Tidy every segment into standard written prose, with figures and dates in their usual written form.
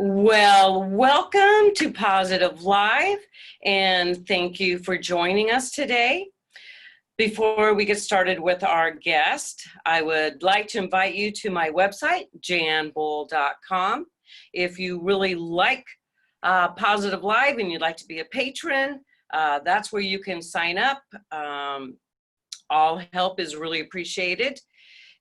Well, welcome to Positive Live, and thank you for joining us today. Before we get started with our guest, I would like to invite you to my website, janboal.com. If you really like Positive Live and you'd like to be a patron, that's where you can sign up. All help is really appreciated.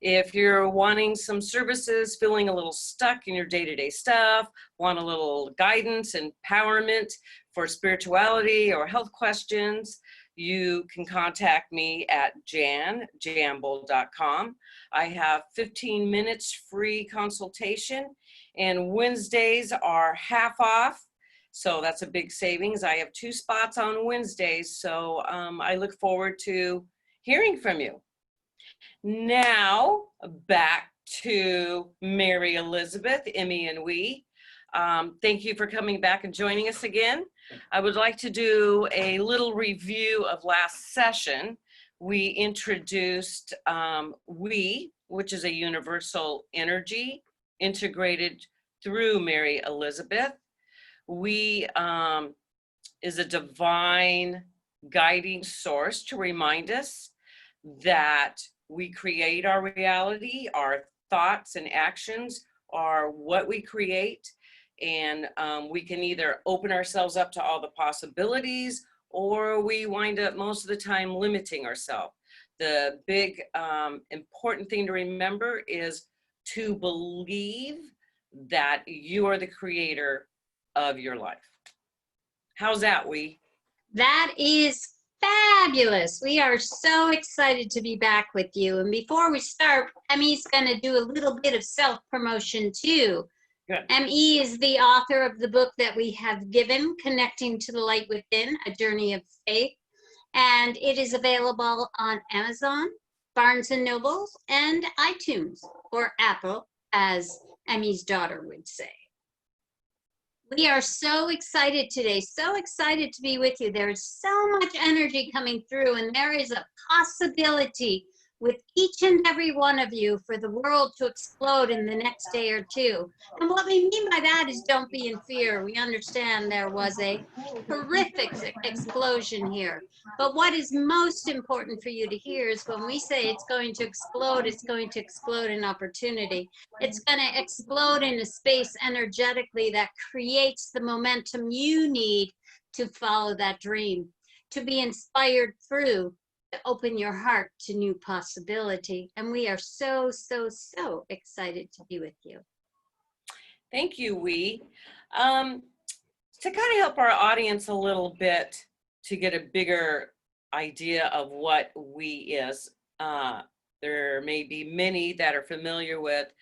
If you're wanting some services, feeling a little stuck in your day-to-day stuff, want a little guidance, empowerment for spirituality or health questions, you can contact me at janboal.com. I have 15 minutes free consultation, and Wednesdays are half off, so that's a big savings. I have 2 spots on Wednesdays, so I look forward to hearing from you. Now, back to Mary Elizabeth, Emmy and we. Thank you for coming back and joining us again. I would like to do a little review of last session. We introduced which is a universal energy integrated through Mary Elizabeth. We is a divine guiding source to remind us that we create our reality. Our thoughts and actions are what we create, and we can either open ourselves up to all the possibilities, or we wind up most of the time limiting ourselves. The big important thing to remember is to believe that you are the creator of your life. How's that, Wee? That is fabulous. We are so excited to be back with you. And before we start, Emmy's going to do a little bit of self-promotion too. Good. Emmy is the author of the book that we have given, Connecting to the Light Within, A Journey of Faith. And it is available on Amazon, Barnes & Noble, and iTunes, or Apple, as Emmy's daughter would say. We are so excited today, so excited to be with you. There is so much energy coming through, and there is a possibility with each and every one of you for the world to explode in the next day or two. And what we mean by that is don't be in fear. We understand there was a horrific explosion here. But what is most important for you to hear is when we say it's going to explode in opportunity. It's going to explode in a space energetically that creates the momentum you need to follow that dream, to be inspired through, to open your heart to new possibility. And we are so, so, so excited to be with you. Thank you, Wee. To kind of help our audience a little bit to get a bigger idea of what Wee is, there may be many that are familiar with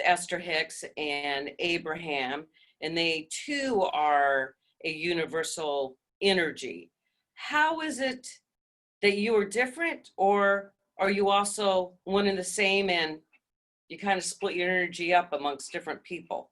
Esther Hicks and Abraham, and they too are a universal energy. How is it that you are different, or are you also one and the same and you kind of split your energy up amongst different people?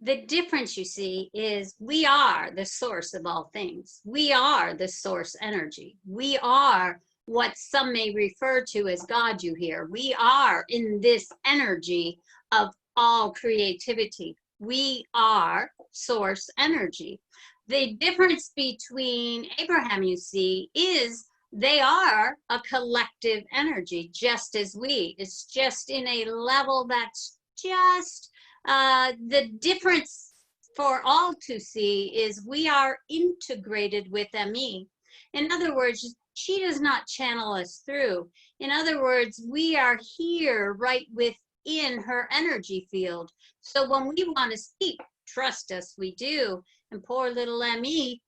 The difference, you see, is we are the source of all things. We are the source energy. We are what some may refer to as God, you hear. We are in this energy of all creativity. We are source energy. The difference between Abraham, you see, is they are a collective energy, just as we. It's just in a level that's just the difference for all to see is we are integrated with ME. In other words, she does not channel us through. In other words, we are here right within her energy field. So when we want to speak, trust us, we do. And poor little ME,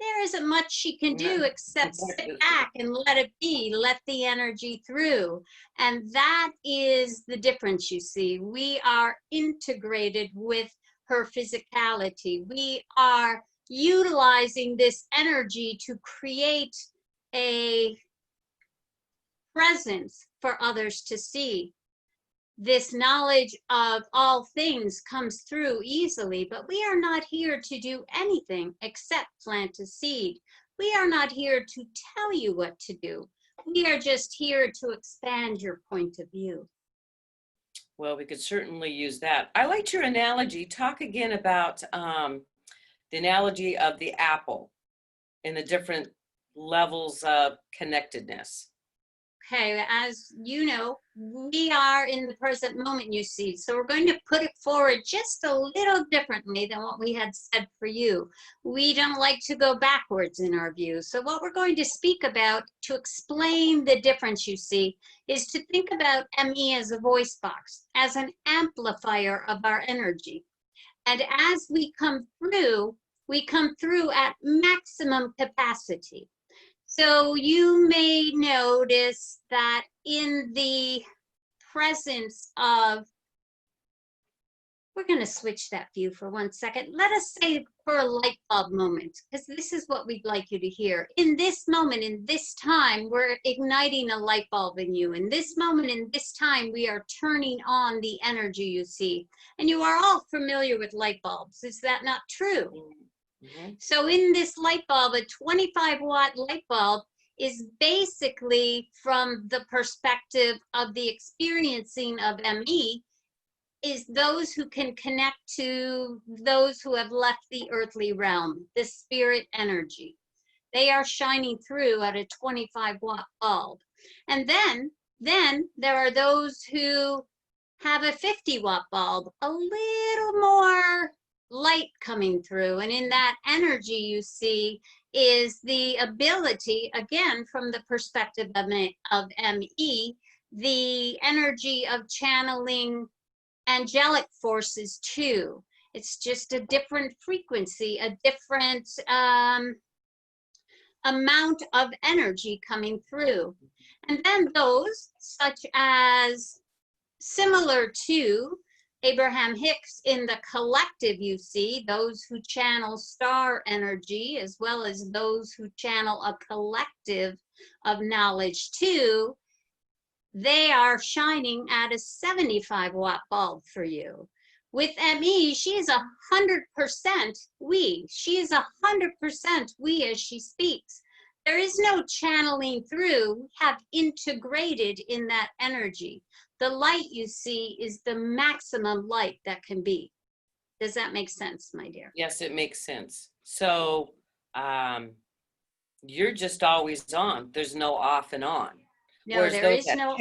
there isn't much she can do except sit back and let it be, let the energy through. And that is the difference, you see. We are integrated with her physicality. We are utilizing this energy to create a presence for others to see. This knowledge of all things comes through easily, but we are not here to do anything except plant a seed. We are not here to tell you what to do. We are just here to expand your point of view. Well, we could certainly use that. I liked your analogy. Talk again about the analogy of the apple and the different levels of connectedness. Okay, as you know, we are in the present moment, you see. So we're going to put it forward just a little differently than what we had said for you. We don't like to go backwards in our view. So what we're going to speak about to explain the difference, you see, is to think about ME as a voice box, as an amplifier of our energy. And as we come through at maximum capacity. So you may notice that in the presence of, we're going to switch that view for 1 second. Let us say for a light bulb moment, because this is what we'd like you to hear. In this moment, in this time, we're igniting a light bulb in you. In this moment, in this time, we are turning on the energy you see. And you are all familiar with light bulbs. Is that not true? Mm-hmm. So in this light bulb, a 25-watt light bulb is basically from the perspective of the experiencing of ME, is those who can connect to those who have left the earthly realm, the spirit energy. They are shining through at a 25-watt bulb. And then there are those who have a 50-watt bulb, a little more light coming through. And in that energy you see is the ability, again, from the perspective of ME, the energy of channeling angelic forces too. It's just a different frequency, a different amount of energy coming through. And then those such as similar to Abraham Hicks in the collective, you see, those who channel star energy, as well as those who channel a collective of knowledge too, they are shining at a 75-watt bulb for you. With ME, she is 100% we. She is 100% we as she speaks. There is no channeling through. We have integrated in that energy. The light you see is the maximum light that can be. Does that make sense, my dear? Yes, it makes sense. So you're just always on. There's no off and on. No, Whereas there those is that no,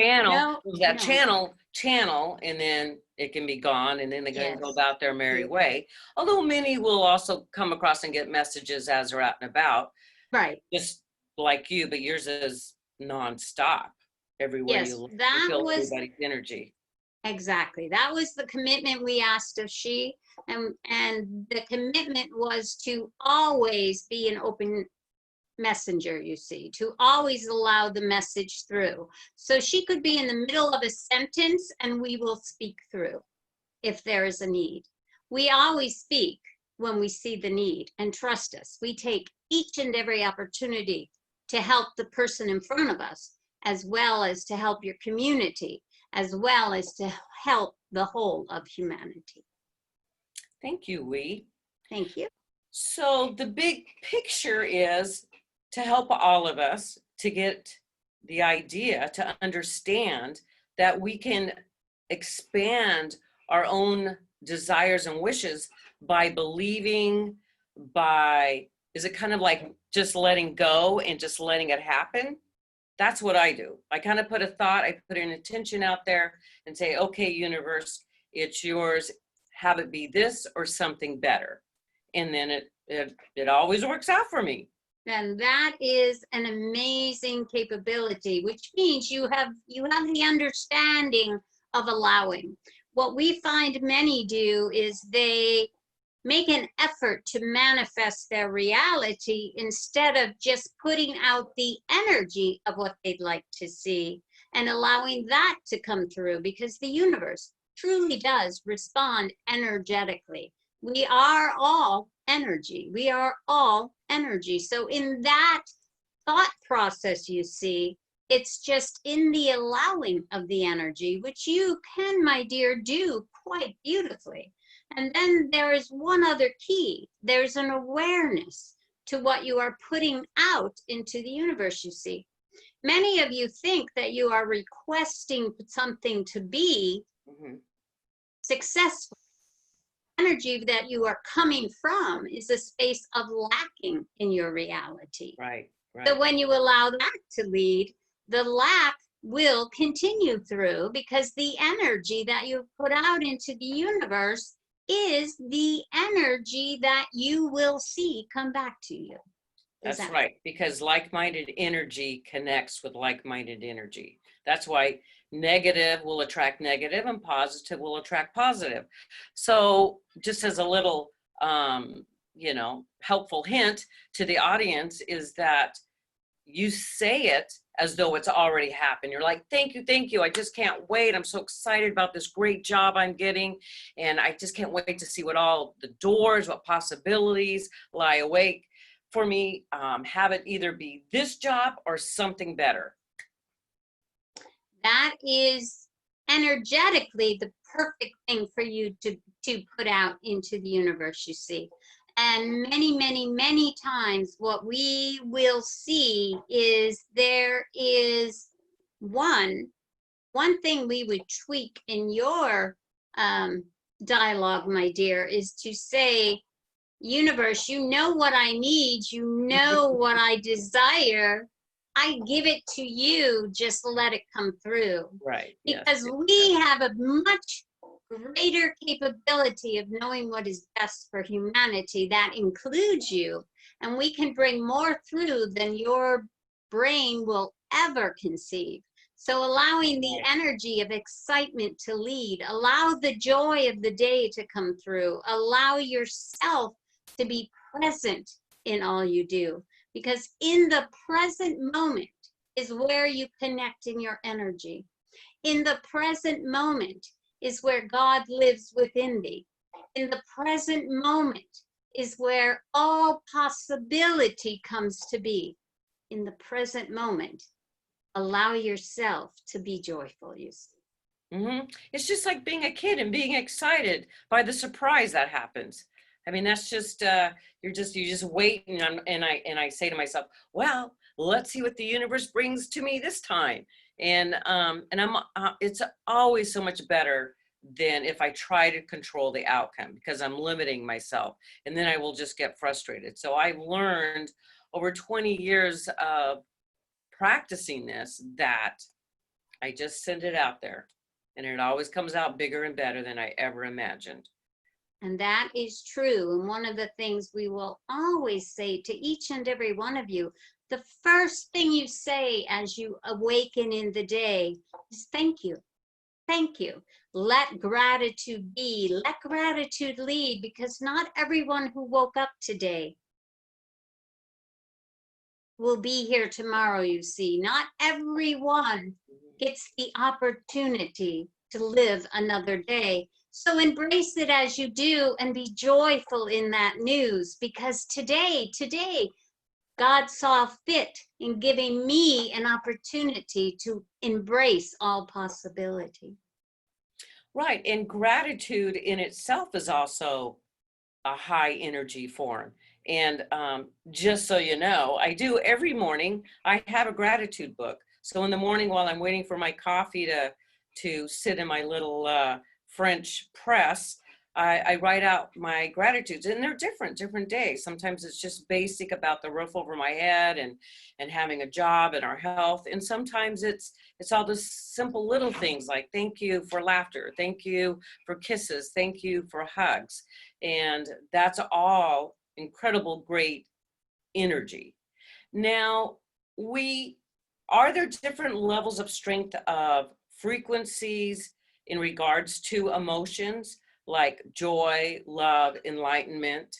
channel, and then it can be gone, and then they Yes. go about their merry way. Although many will also come across and get messages as they're out and about, Right. just like you, but yours is nonstop. Everywhere Yes, you look, that you feel was everybody's energy. exactly. That was the commitment we asked of she, and the commitment was to always be an open messenger, you see, to always allow the message through. So she could be in the middle of a sentence and we will speak through if there is a need. We always speak when we see the need, and trust us, we take each and every opportunity to help the person in front of us, as well as to help your community, as well as to help the whole of humanity. Thank you, Wee. Thank you. So the big picture is to help all of us to get the idea, to understand that we can expand our own desires and wishes by believing, is it kind of like just letting go and just letting it happen? That's what I do. I kind of put a thought, I put an intention out there and say, okay, universe, it's yours. Have it be this or something better. And then it always works out for me. And that is an amazing capability, which means you have the understanding of allowing. What we find many do is they make an effort to manifest their reality instead of just putting out the energy of what they'd like to see and allowing that to come through, because the universe truly does respond energetically. We are all energy. We are all energy. So in that thought process, you see, it's just in the allowing of the energy, which you can, my dear, do quite beautifully. And then there is one other key. There's an awareness to what you are putting out into the universe, you see. Many of you think that you are requesting something to be, successful. Energy that you are coming from is a space of lacking in your reality. Right, So right. when you allow that to lead, the lack will continue through, because the energy that you put out into the universe is the energy that you will see come back to you. That's right, because like-minded energy connects with like-minded energy. That's why negative will attract negative and positive will attract positive. So just as a little, helpful hint to the audience is that you say it as though it's already happened. You're like, thank you. I just can't wait. I'm so excited about this great job I'm getting. And I just can't wait to see what all the doors, what possibilities lie awake for me. Have it either be this job or something better. That is energetically the perfect thing for you to put out into the universe, you see. And many, many, many times what we will see is there is one thing we would tweak in your dialogue, my dear, is to say, universe, you know what I need, you know what I desire. I give it to you, just let it come through. Right. Because yes. we have a much greater capability of knowing what is best for humanity. That includes you. And we can bring more through than your brain will ever conceive. So allowing the energy of excitement to lead, allow the joy of the day to come through, allow yourself to be present in all you do. Because in the present moment is where you connect in your energy. In the present moment is where God lives within thee. In the present moment is where all possibility comes to be. In the present moment, allow yourself to be joyful, you see. Mm-hmm. It's just like being a kid and being excited by the surprise that happens. I mean, that's just you just wait, and I say to myself, well, let's see what the universe brings to me this time. And it's always so much better than if I try to control the outcome, because I'm limiting myself, and then I will just get frustrated. So I've learned over 20 years of practicing this that I just send it out there, and it always comes out bigger and better than I ever imagined. And that is true. And one of the things we will always say to each and every one of you, the first thing you say as you awaken in the day is thank you. Thank you. Let gratitude be. Let gratitude lead, because not everyone who woke up today will be here tomorrow, you see. Not everyone gets the opportunity to live another day. So embrace it as you do and be joyful in that news, because today, God saw fit in giving me an opportunity to embrace all possibility. Right. And gratitude in itself is also a high energy form. And just so you know, I do every morning, I have a gratitude book. So in the morning while I'm waiting for my coffee to sit in my little French press, I write out my gratitudes, and they're different days. Sometimes it's just basic about the roof over my head and having a job and our health. And sometimes it's all the simple little things like thank you for laughter, thank you for kisses, thank you for hugs. And that's all incredible, great energy. Now, are there different levels of strength of frequencies in regards to emotions like joy, love, enlightenment?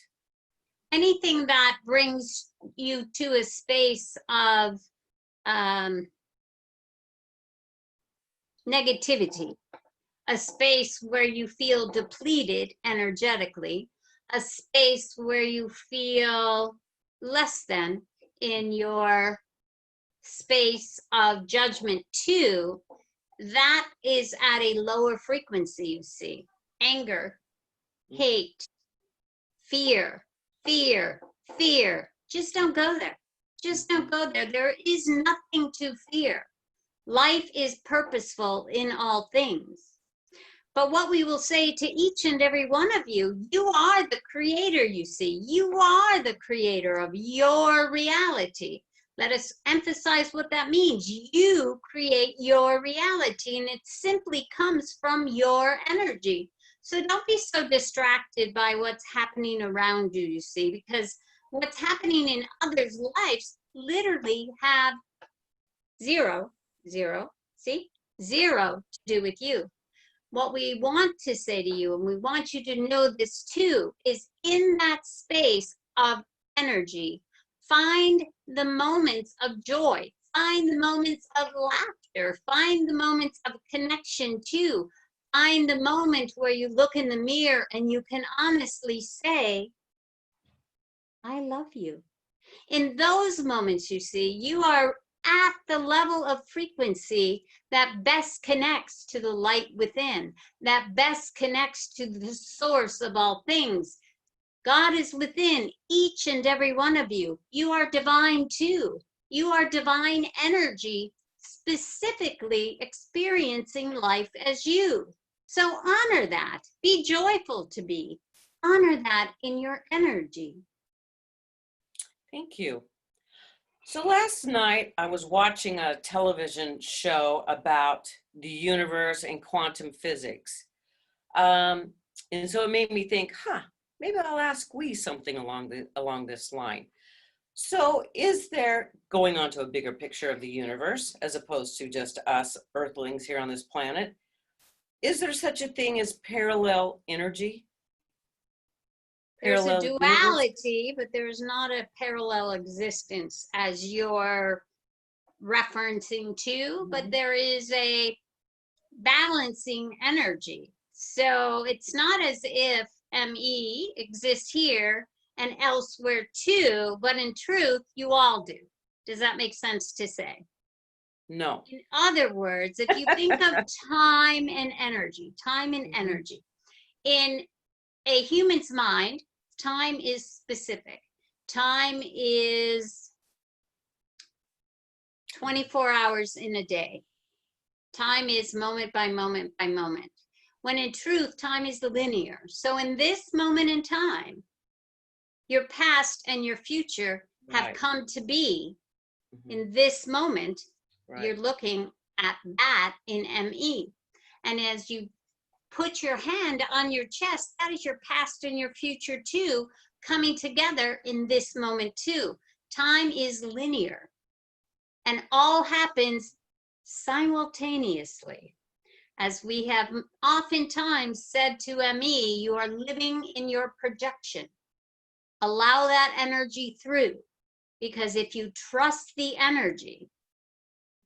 Anything that brings you to a space of negativity, a space where you feel depleted energetically, a space where you feel less than in your space of judgment too, that is at a lower frequency, you see. Anger, hate, fear. Just don't go there. Just don't go there. There is nothing to fear. Life is purposeful in all things. But what we will say to each and every one of you, you are the creator, you see. You are the creator of your reality. Let us emphasize what that means. You create your reality, and it simply comes from your energy. So don't be so distracted by what's happening around you, you see, because what's happening in others' lives literally have zero to do with you. What we want to say to you, and we want you to know this too, is in that space of energy, find the moments of joy, find the moments of laughter, find the moments of connection too. Find the moment where you look in the mirror and you can honestly say, I love you. In those moments, you see, you are at the level of frequency that best connects to the light within, that best connects to the source of all things. God is within each and every one of you. You are divine too. You are divine energy, specifically experiencing life as you. So honor that. Be joyful to be. Honor that in your energy. Thank you. So last night I was watching a television show about the universe and quantum physics. And so it made me think, maybe I'll ask we something along this line. So is there, going on to a bigger picture of the universe, as opposed to just us earthlings here on this planet, is there such a thing as parallel energy? There's a Parallel duality, but there's not a parallel existence as you're referencing to, but there is a balancing energy. So it's not as if ME exists here and elsewhere too, but in truth, you all do. Does that make sense to say? No. In other words, if you think of time and energy, in a human's mind, time is specific. Time is 24 hours in a day. Time is moment by moment by moment. When in truth, time is linear. So in this moment in time, your past and your future have come to be. In this moment, you're looking at that in ME. And as you put your hand on your chest, that is your past and your future too, coming together in this moment too. Time is linear and all happens simultaneously. As we have oftentimes said to ME, you are living in your projection. Allow that energy through, because if you trust the energy,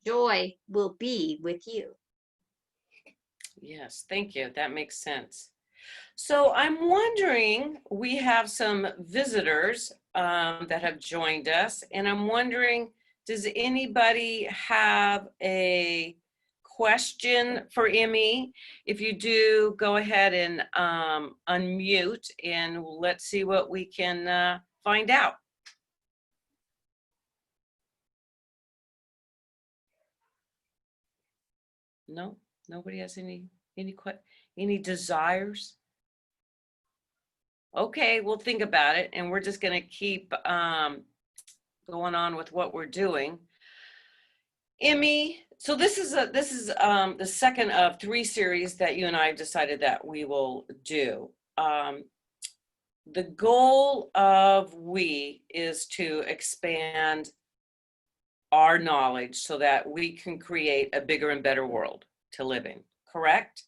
joy will be with you. Yes, thank you. That makes sense. So I'm wondering, we have some visitors that have joined us, and I'm wondering, does anybody have a question for Emmy? If you do, go ahead and unmute, and let's see what we can find out. No, nobody has any desires? Okay, we'll think about it, and we're just going to keep going on with what we're doing. Emmy, so this is the second of 3 series that you and I have decided that we will do. The goal of we is to expand our knowledge so that we can create a bigger and better world to live in, correct?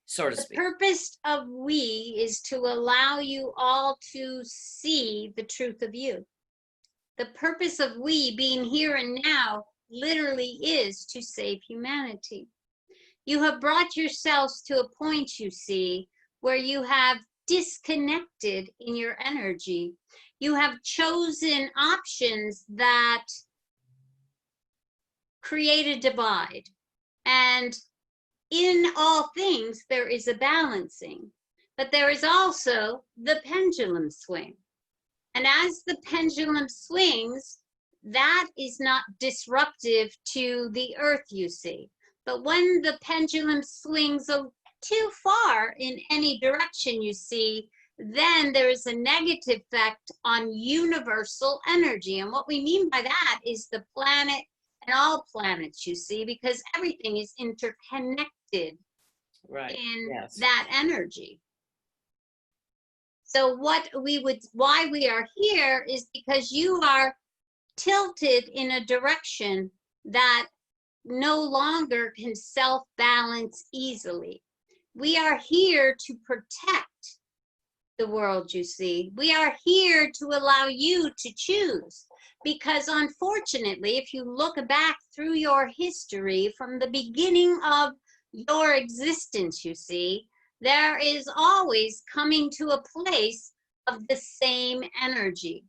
So to speak. The purpose of we is to allow you all to see the truth of you. The purpose of we being here and now literally is to save humanity. You have brought yourselves to a point, you see, where you have disconnected in your energy. You have chosen options that create a divide. And in all things, there is a balancing, but there is also the pendulum swing. And as the pendulum swings, that is not disruptive to the earth, you see. But when the pendulum swings too far in any direction, you see, then there is a negative effect on universal energy. And what we mean by that is the planet and all planets, you see, because everything is interconnected in Yes. that energy. So why we are here is because you are tilted in a direction that no longer can self-balance easily. We are here to protect the world, you see. We are here to allow you to choose. Because unfortunately, if you look back through your history from the beginning of your existence, you see, there is always coming to a place of the same energy.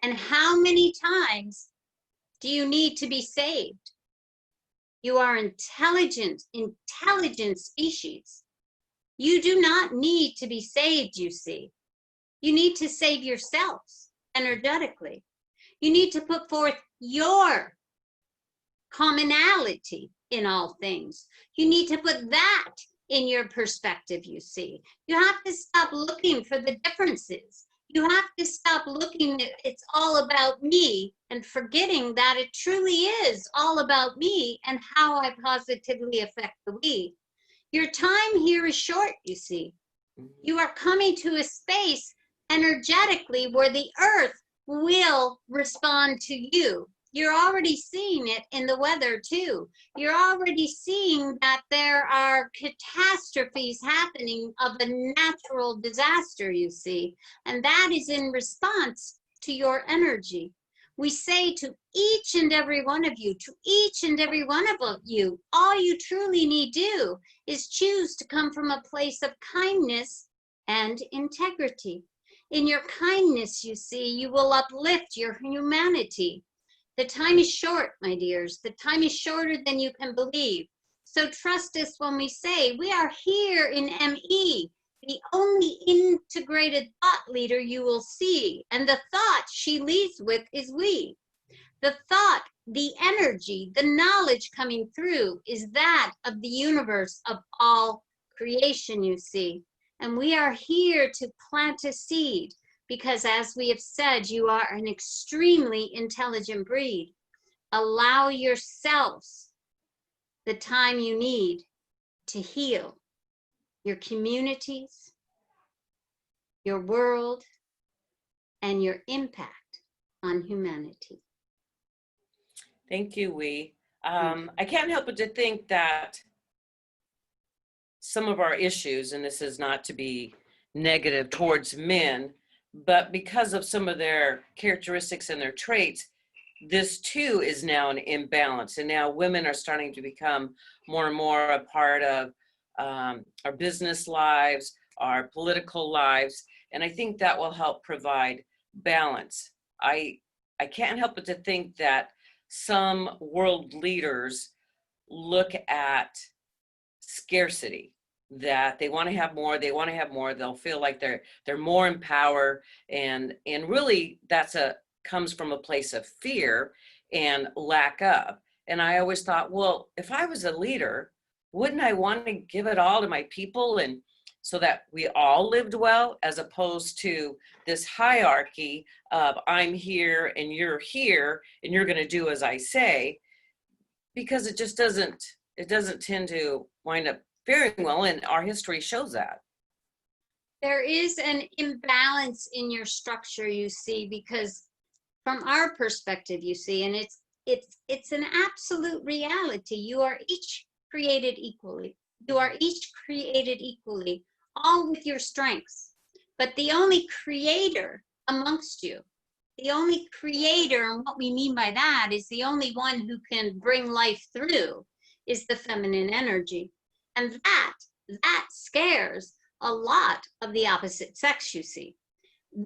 And how many times do you need to be saved? You are intelligent species. You do not need to be saved, you see. You need to save yourselves energetically. You need to put forth your commonality in all things. You need to put that in your perspective, you see. You have to stop looking for the differences. You have to stop looking at it's all about me and forgetting that it truly is all about me and how I positively affect the we. Your time here is short, you see. You are coming to a space energetically where the earth will respond to you. You're already seeing it in the weather too. You're already seeing that there are catastrophes happening of a natural disaster, you see, and that is in response to your energy. We say to each and every one of you, all you truly need do is choose to come from a place of kindness and integrity. In your kindness, you see, you will uplift your humanity. The time is short, my dears. The time is shorter than you can believe. So trust us when we say we are here in ME, the only integrated thought leader you will see. And the thought she leads with is we. The thought, the energy, the knowledge coming through is that of the universe of all creation, you see. And we are here to plant a seed because, as we have said, you are an extremely intelligent breed. Allow yourselves the time you need to heal your communities, your world, and your impact on humanity. Thank you, Wee. I can't help but to think that some of our issues, and this is not to be negative towards men, but because of some of their characteristics and their traits, this too is now an imbalance. And now women are starting to become more and more a part of our business lives, our political lives. And I think that will help provide balance. I can't help but to think that some world leaders look at scarcity, that they want to have more, they'll feel like they're more in power, and really comes from a place of fear and lack of. And I always thought, well, if I was a leader, wouldn't I want to give it all to my people, and so that we all lived well, as opposed to this hierarchy of I'm here and you're here and you're going to do as I say, because it just doesn't tend to wind up faring well, and our history shows that. There is an imbalance in your structure, you see, because from our perspective, you see, and it's an absolute reality. You are each created equally. You are each created equally, all with your strengths. But the only creator amongst you, the only creator, and what we mean by that is the only one who can bring life through, is the feminine energy. And that scares a lot of the opposite sex, you see.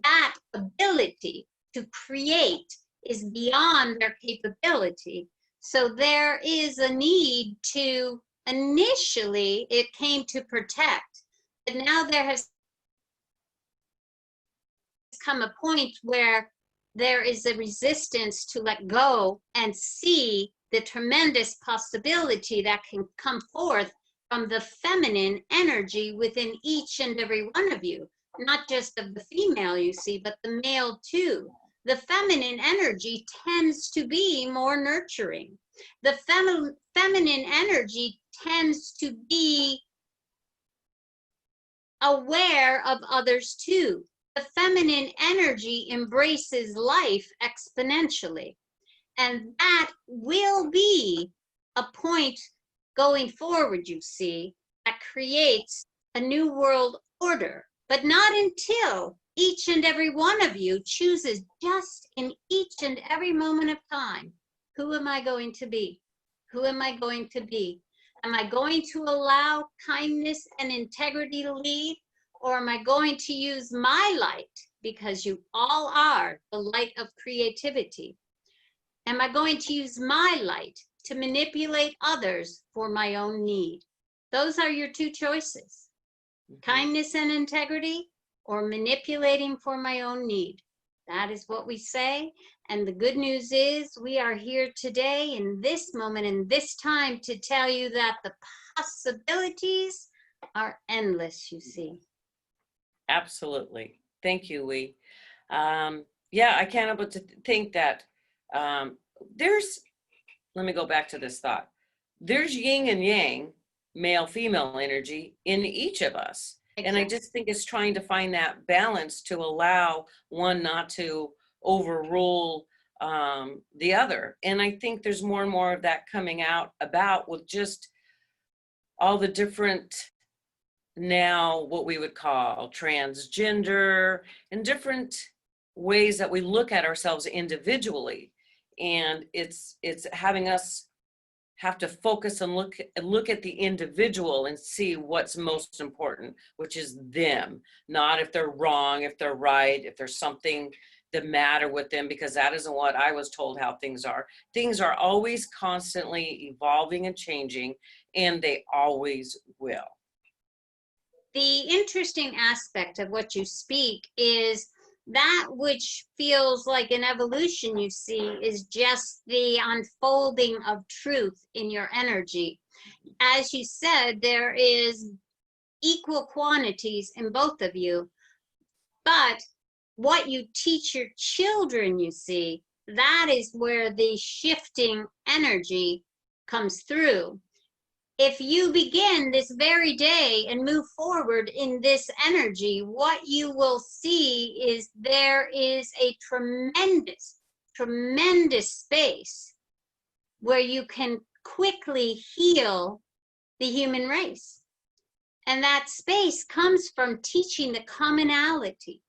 That ability to create is beyond their capability. So there is a need to, initially, it came to protect, but now there has come a point where there is a resistance to let go and see the tremendous possibility that can come forth from the feminine energy within each and every one of you, not just of the female, you see, but the male too. The feminine energy tends to be more nurturing. The feminine energy tends to be aware of others too. The feminine energy embraces life exponentially. And that will be a point going forward, you see, that creates a new world order. But not until each and every one of you chooses just in each and every moment of time, who am I going to be? Who am I going to be? Am I going to allow kindness and integrity to lead? Or am I going to use my light, because you all are the light of creativity? Am I going to use my light to manipulate others for my own need? Those are your two choices. Kindness and integrity, or manipulating for my own need. That is what we say. And the good news is we are here today in this moment, in this time, to tell you that the possibilities are endless, you see. Absolutely. Thank you, Lee. Yeah, I can't help but to think that let me go back to this thought. There's yin and yang, male, female energy in each of us. Exactly. And I just think it's trying to find that balance to allow one not to overrule the other. And I think there's more and more of that coming out about with just all the different, now what we would call transgender, and different ways that we look at ourselves individually. And it's having us have to focus and look at the individual and see what's most important, which is them, not if they're wrong, if they're right, if there's something the matter with them, because that isn't what I was told how things are. Things are always constantly evolving and changing, and they always will. The interesting aspect of what you speak is that which feels like an evolution, you see, is just the unfolding of truth in your energy. As you said, there is equal quantities in both of you, but what you teach your children, you see, that is where the shifting energy comes through. If you begin this very day and move forward in this energy, what you will see is there is a tremendous, tremendous space where you can quickly heal the human race. And that space comes from teaching the commonality,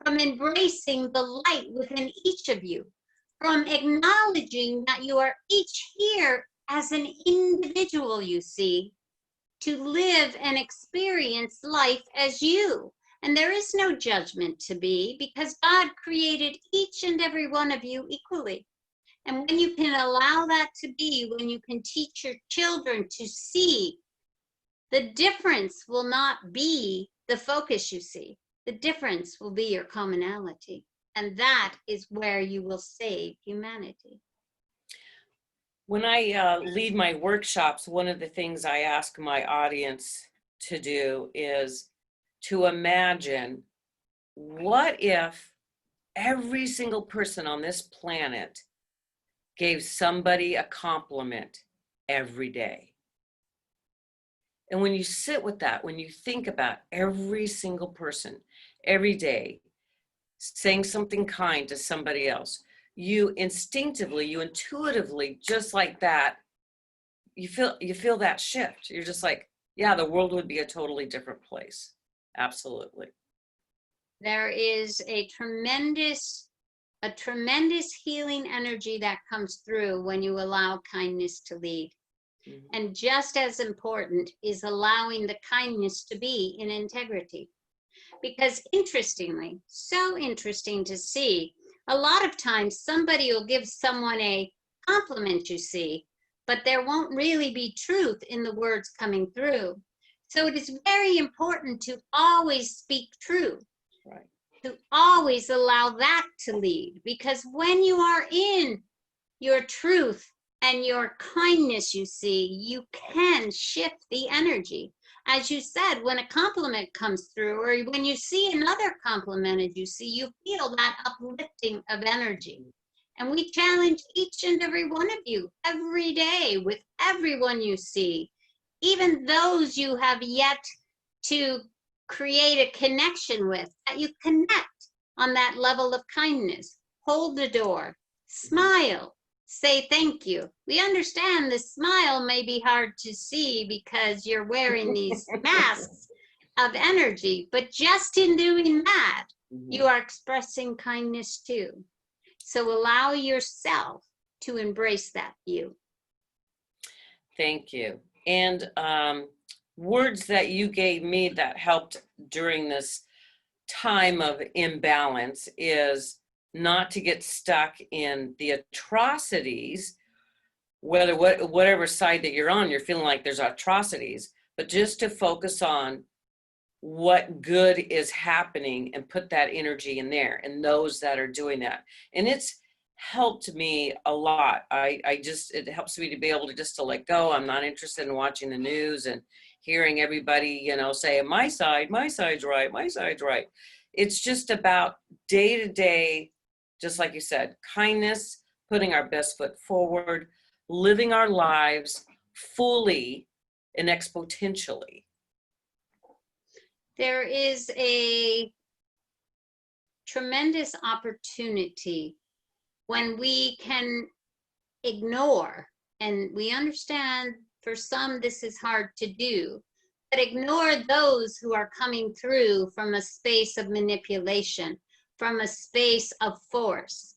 from embracing the light within each of you, from acknowledging that you are each here as an individual, you see, to live and experience life as you. And there is no judgment to be, because God created each and every one of you equally. And when you can allow that to be, when you can teach your children to see, the difference will not be the focus you see. The difference will be your commonality. And that is where you will save humanity. When I lead my workshops, one of the things I ask my audience to do is to imagine, what if every single person on this planet gave somebody a compliment every day? And when you sit with that, when you think about every single person every day saying something kind to somebody else, you instinctively, you intuitively, just like that, you feel that shift. You're just like, yeah, the world would be a totally different place. Absolutely. There is a tremendous healing energy that comes through when you allow kindness to lead. Mm-hmm. And just as important is allowing the kindness to be in integrity. Because interestingly, so interesting to see, a lot of times somebody will give someone a compliment, you see, but there won't really be truth in the words coming through. So it is very important to always speak truth. Right. To always allow that to lead, because when you are in your truth, and your kindness, you see, you can shift the energy. As you said, when a compliment comes through, or when you see another complimented, you see, you feel that uplifting of energy. And we challenge each and every one of you every day with everyone you see, even those you have yet to create a connection with, that you connect on that level of kindness. Hold the door, smile, say thank you. We understand the smile may be hard to see because you're wearing these masks of energy, but just in doing that, you are expressing kindness too. So allow yourself to embrace that you. Thank you. And words that you gave me that helped during this time of imbalance is not to get stuck in the atrocities, whatever side that you're on, you're feeling like there's atrocities, but just to focus on what good is happening and put that energy in there and those that are doing that. And it's helped me a lot. It helps me to be able to just to let go. I'm not interested in watching the news and hearing everybody, say my side's right, my side's right. It's just about day to day, just like you said, kindness, putting our best foot forward, living our lives fully and exponentially. There is a tremendous opportunity when we can ignore, and we understand for some this is hard to do, but ignore those who are coming through from a space of manipulation, from a space of force,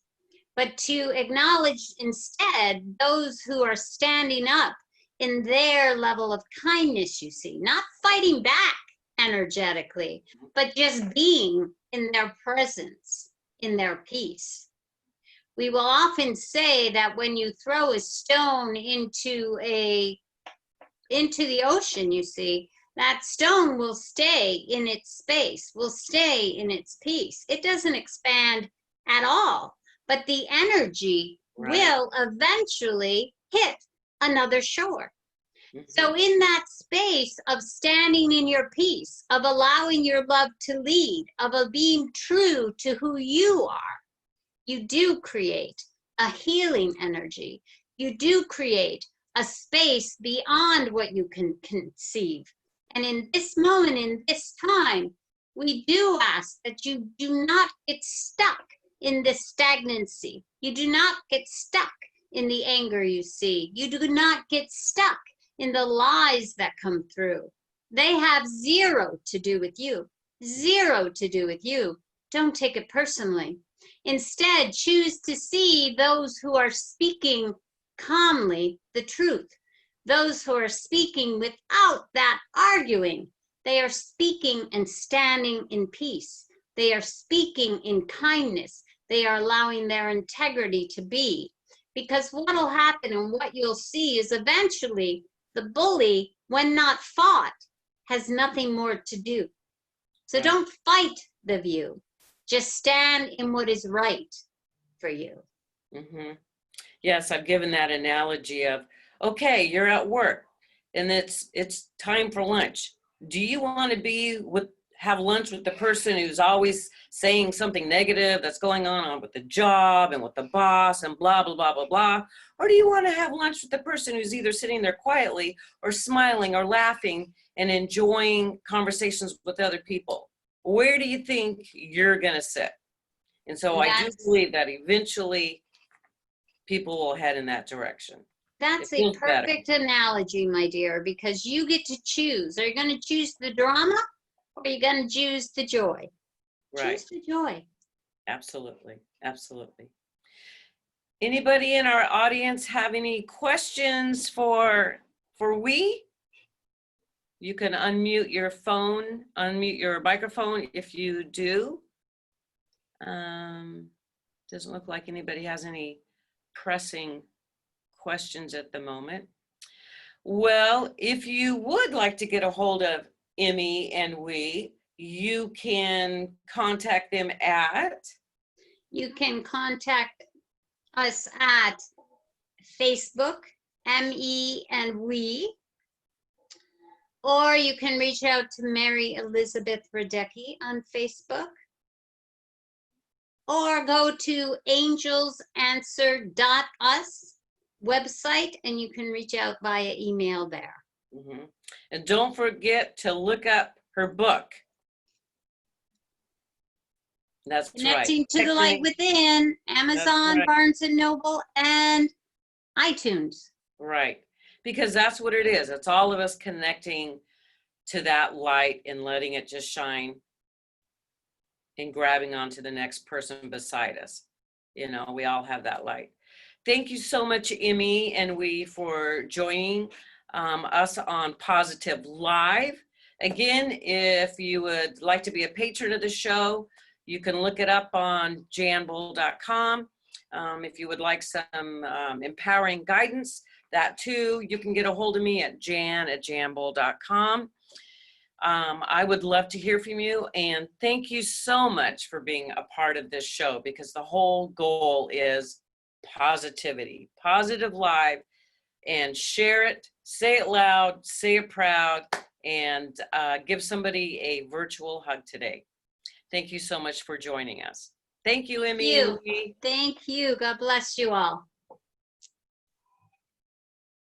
but to acknowledge instead those who are standing up in their level of kindness, you see, not fighting back energetically, but just being in their presence, in their peace. We will often say that when you throw a stone into the ocean, you see, that stone will stay in its space, will stay in its peace. It doesn't expand at all, but the energy will eventually hit another shore. So in that space of standing in your peace, of allowing your love to lead, of being true to who you are, you do create a healing energy. You do create a space beyond what you can conceive. And in this moment, in this time, we do ask that you do not get stuck in the stagnancy. You do not get stuck in the anger you see. You do not get stuck in the lies that come through. They have zero to do with you. Zero to do with you. Don't take it personally. Instead, choose to see those who are speaking calmly the truth. Those who are speaking without that arguing. They are speaking and standing in peace. They are speaking in kindness. They are allowing their integrity to be. Because what will happen and what you'll see is eventually the bully, when not fought, has nothing more to do. So don't fight the view. Just stand in what is right for you. Mm-hmm. Yes, I've given that analogy of, okay, you're at work and it's time for lunch. Do you want to have lunch with the person who's always saying something negative that's going on with the job and with the boss and blah, blah, blah, blah, blah? Or do you want to have lunch with the person who's either sitting there quietly or smiling or laughing and enjoying conversations with other people? Where do you think you're going to sit? And so I do believe that eventually people will head in that direction. That's a perfect analogy, my dear, because you get to choose. Are you going to choose the drama or are you going to choose the joy? Right. Choose the joy. Absolutely. Absolutely. Anybody in our audience have any questions for we? You can unmute your phone, unmute your microphone if you do. Doesn't look like anybody has any pressing questions at the moment. Well, if you would like to get a hold of Emmy and we, you can contact them at? You can contact us at Facebook, ME and we. Or you can reach out to MaryElizabeth Radecki on Facebook. Or go to angelsanswer.us website and you can reach out via email there. Mhm. And don't forget to look up her book. That's right. Connecting to the Light Within, Amazon, right. Barnes and Noble, and iTunes. Right. Because that's what it is. It's all of us connecting to that light and letting it just shine and grabbing onto the next person beside us. You know, we all have that light. Thank you so much, Emmy and we, for joining us on Positive Live. Again, if you would like to be a patron of the show, you can look it up on janboal.com. If you would like some empowering guidance, that too, you can get a hold of me at jan@janboal.com. I would love to hear from you, and thank you so much for being a part of this show, because the whole goal is positivity, positive live, and share it, say it loud, say it proud, and give somebody a virtual hug today. Thank you so much for joining us. Thank you, Emmy. Thank you. God bless you all.